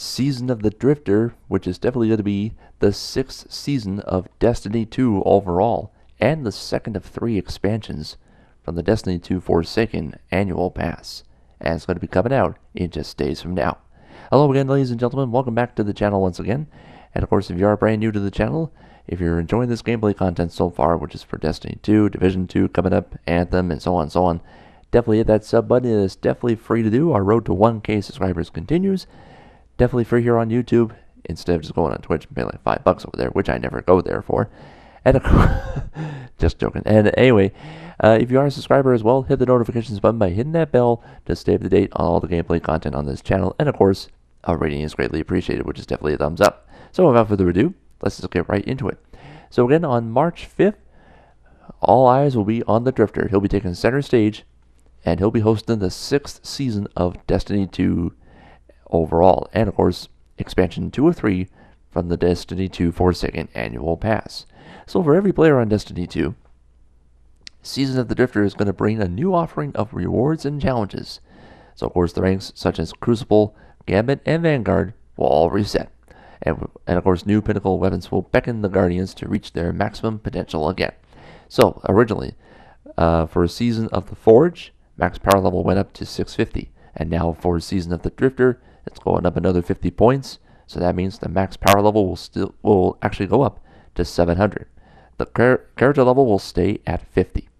Season of the Drifter, which is definitely going to be the 6th season of Destiny 2 overall, and the second of 3 expansions from the Destiny 2 Forsaken annual pass. And it's going to be coming out in just days from now. Hello again, ladies and gentlemen. Welcome back to the channel once again. And of course, if you are brand new to the channel, if you're enjoying this gameplay content so far, which is for Destiny 2, Division 2 coming up, Anthem, and so on, definitely hit that sub button. It is definitely free to do. Our road to 1K subscribers continues. Definitely free here on YouTube, instead of just going on Twitch and paying like $5 over there, which I never go there for. And just joking. And anyway, if you are a subscriber as well, hit the notifications button by hitting that bell to stay up to date on all the gameplay content on this channel. And of course, a rating is greatly appreciated, which is definitely a thumbs up. So without further ado, let's just get right into it. So again, on March 5th, all eyes will be on the Drifter. He'll be taking center stage, and he'll be hosting the 6th season of Destiny 2 overall, and of course, expansion 2 of 3 from the Destiny 2 Forsaken annual pass. So for every player on Destiny 2, Season of the Drifter is going to bring a new offering of rewards and challenges. So of course, the ranks such as Crucible, Gambit, and Vanguard will all reset. And of course, new pinnacle weapons will beckon the Guardians to reach their maximum potential again. So originally, for a Season of the Forge, max power level went up to 650. And now for a Season of the Drifter, it's going up another 50 points. So that means the max power level will actually go up to 700. The character level will stay at 50.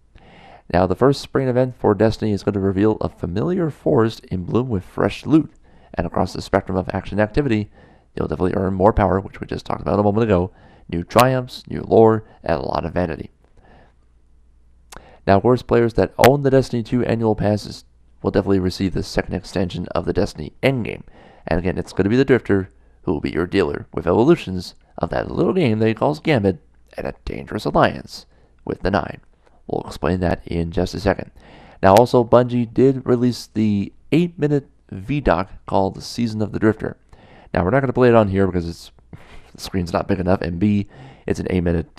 Now, the first spring event for Destiny is going to reveal a familiar forest in bloom with fresh loot. And across the spectrum of action activity, you'll definitely earn more power, which we just talked about a moment ago, new triumphs, new lore, and a lot of vanity. Now, of course, players that own the Destiny 2 annual passes will definitely receive the second extension of the Destiny endgame. And again, it's going to be the Drifter who will be your dealer with evolutions of that little game that he calls Gambit and a dangerous alliance with the 9. We'll explain that in just a second. Now, also, Bungie did release the 8-minute ViDoc called Season of the Drifter. Now, we're not going to play it on here because the screen's not big enough, and B, it's an 8-minute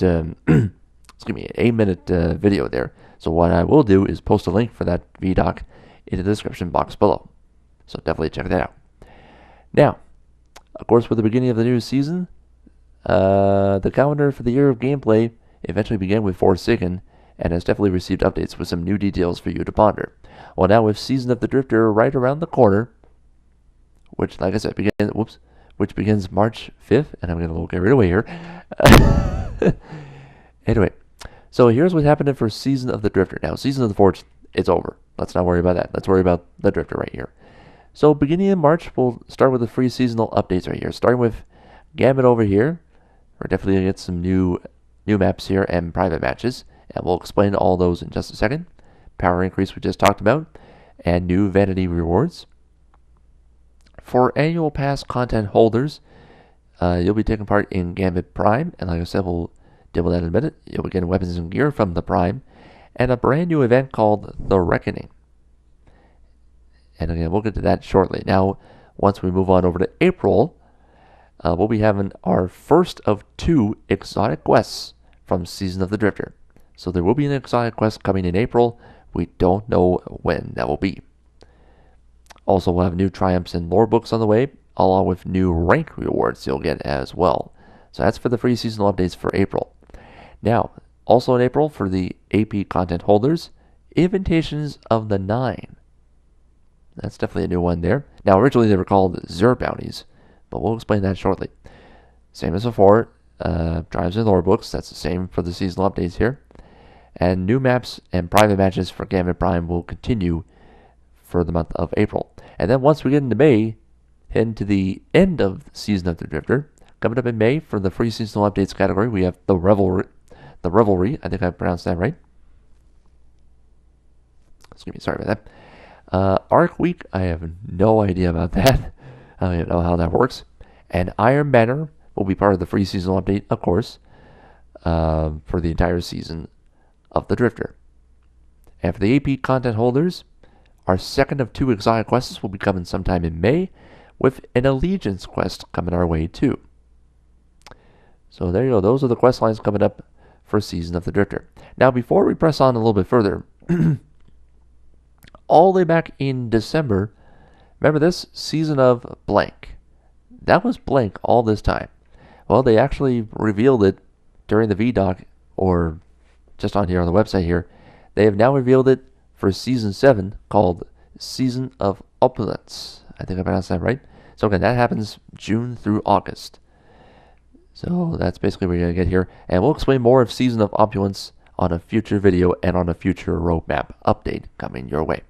video there. So what I will do is post a link for that ViDoc in the description box below. So definitely check that out. Now, of course, with the beginning of the new season, the calendar for the year of gameplay eventually began with Forsaken, and has definitely received updates with some new details for you to ponder. Well, now with Season of the Drifter right around the corner, which, like I said, begins March 5th, and I'm going to a little carried away here. Anyway, so here's what happened for Season of the Drifter. Now, Season of the Forge, it's over. Let's not worry about that. Let's worry about the Drifter right here. So beginning in March, we'll start with the free seasonal updates right here. Starting with Gambit over here. We're definitely going to get some new maps here and private matches. And we'll explain all those in just a second. Power increase we just talked about. And new vanity rewards. For annual pass content holders, you'll be taking part in Gambit Prime. And like I said, we'll deal with that in a minute. You'll be getting weapons and gear from the Prime. And a brand new event called The Reckoning. And again, we'll get to that shortly. Now, once we move on over to April, we'll be having our first of 2 exotic quests from Season of the Drifter. So there will be an exotic quest coming in April. We don't know when that will be. Also, we'll have new triumphs and lore books on the way, along with new rank rewards you'll get as well. So that's for the free seasonal updates for April. Now, also in April, for the AP content holders, Invitations of the 9. That's definitely a new one there. Now, originally they were called Xur bounties, but we'll explain that shortly. Same as before, triumphs and lore books. That's the same for the seasonal updates here. And new maps and private matches for Gambit Prime will continue for the month of April. And then once we get into May, head into the end of the Season of the Drifter. Coming up in May for the free seasonal updates category, we have the Revelry. I think I pronounced that right. Excuse me, sorry about that. Arc Week, I have no idea about that. I don't even know how that works. And Iron Banner will be part of the free seasonal update, of course, for the entire season of the Drifter. And for the AP content holders, our second of 2 exotic quests will be coming sometime in May, with an Allegiance quest coming our way too. So there you go. Those are the quest lines coming up for Season of the Drifter. Now, before we press on a little bit further, all the way back in December, remember this? Season of blank. that was blank all this time. Well, they actually revealed it during the ViDoc, or just on here on the website here. They have now revealed it for Season 7, called Season of Opulence. I think I pronounced that right. So again, that happens June through August. So that's basically what you're going to get here. And we'll explain more of Season of Opulence on a future video and on a future roadmap update coming your way.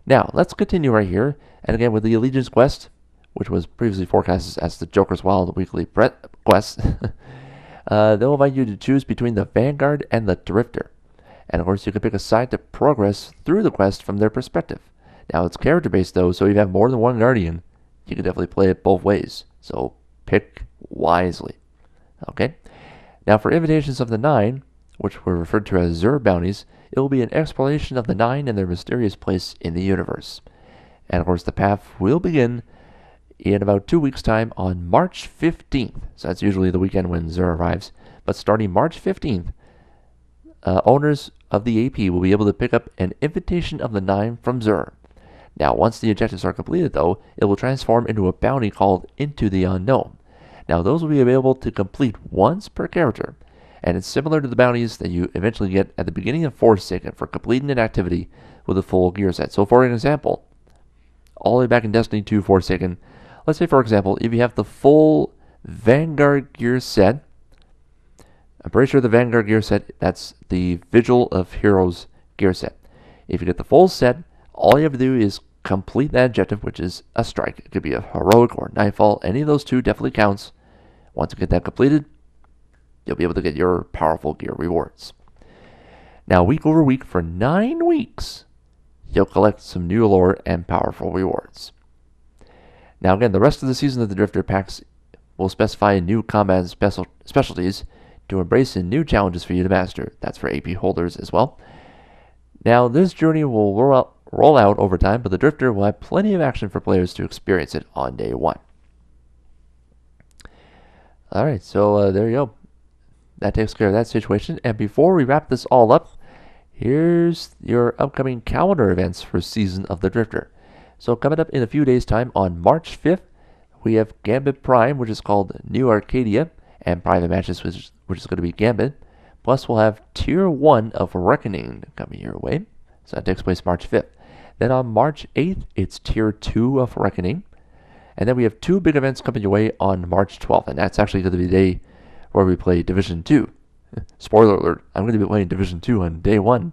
Now, let's continue right here. And again, with the Allegiance Quest, which was previously forecasted as the Joker's Wild Weekly Quest, they'll invite you to choose between the Vanguard and the Drifter. And of course, you can pick a side to progress through the quest from their perspective. Now, it's character-based though, so if you have more than one Guardian, you can definitely play it both ways. So pick wisely. Okay? Now, for Invitations of the Nine, which were referred to as Xur bounties, it will be an exploration of the Nine and their mysterious place in the universe. And of course, the path will begin in about 2 weeks' time on March 15th. So that's usually the weekend when Xur arrives. But starting March 15th, owners of the AP will be able to pick up an Invitation of the Nine from Xur. Now, once the objectives are completed, though, it will transform into a bounty called Into the Unknown. Now, those will be available to complete once per character, and it's similar to the bounties that you eventually get at the beginning of Forsaken for completing an activity with a full gear set. So, for example, all the way back in Destiny 2 Forsaken, let's say, for example, if you have the full Vanguard gear set, I'm pretty sure the Vanguard gear set, that's the Vigil of Heroes gear set. If you get the full set, all you have to do is complete that objective, which is a strike. It could be a heroic or nightfall. Any of those two definitely counts. Once you get that completed, you'll be able to get your powerful gear rewards. Now, week over week for 9 weeks, you'll collect some new lore and powerful rewards. Now, again, the rest of the Season of the Drifter packs will specify new combat specialties to embrace and new challenges for you to master. That's for AP holders as well. Now, this journey will roll out over time, but the Drifter will have plenty of action for players to experience it on day 1. Alright, so there you go. That takes care of that situation. And before we wrap this all up, here's your upcoming calendar events for Season of the Drifter. So coming up in a few days' time on March 5th, we have Gambit Prime, which is called New Arcadia, and private matches, which is going to be Gambit. Plus, we'll have Tier 1 of Reckoning coming your way. So that takes place March 5th. Then on March 8th, it's Tier 2 of Reckoning. And then we have 2 big events coming your way on March 12th. And that's actually going to be the day where we play Division 2. Spoiler alert, I'm going to be playing Division 2 on day 1.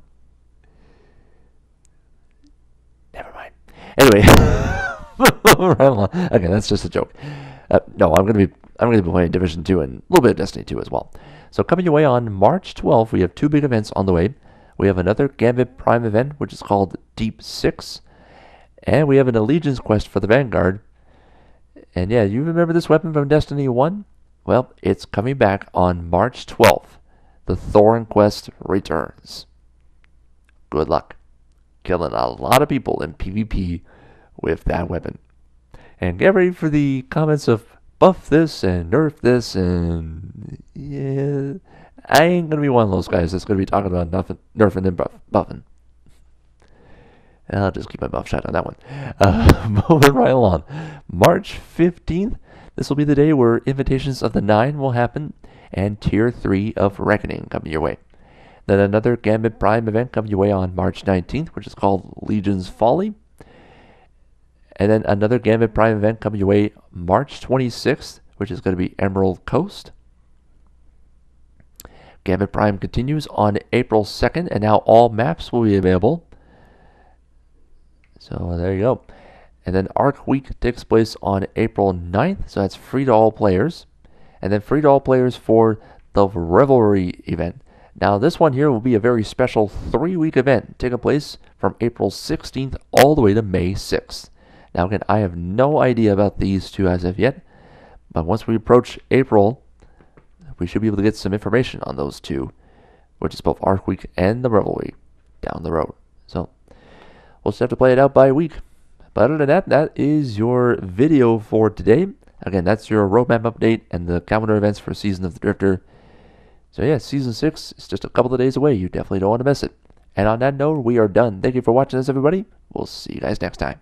Never mind. Anyway, right along. Okay, that's just a joke. No, I'm going to be playing Division 2 and a little bit of Destiny 2 as well. So coming your way on March 12th, we have 2 big events on the way. We have another Gambit Prime event, which is called Deep 6. And we have an Allegiance quest for the Vanguard. And yeah, you remember this weapon from Destiny 1? Well, it's coming back on March 12th. The Thorin quest returns. Good luck. Killing a lot of people in PvP with that weapon. And get ready for the comments of buff this and nerf this, and yeah, I ain't gonna be one of those guys that's gonna be talking about nothing, nerfing and buffing. I'll just keep my mouth shut on that one. Moving right along. March 15th, this will be the day where Invitations of the Nine will happen, and Tier 3 of Reckoning coming your way. Then another Gambit Prime event coming your way on March 19th, which is called Legion's Folly. And then another Gambit Prime event coming your way March 26th, which is going to be Emerald Coast. Gambit Prime continues on April 2nd, and now all maps will be available. So there you go. And then Arc Week takes place on April 9th, so that's free to all players. And then free to all players for the Revelry event. Now this one here will be a very special 3-week event taking place from April 16th all the way to May 6th. Now again, I have no idea about these two as of yet, but once we approach April, we should be able to get some information on those two, which is both Arc Week and the Revelry down the road. So we'll just have to play it out by week. But other than that, that is your video for today. Again, that's your roadmap update and the calendar events for Season of the Drifter. So yeah, Season 6 is just a couple of days away. You definitely don't want to miss it. And on that note, we are done. Thank you for watching this, everybody. We'll see you guys next time.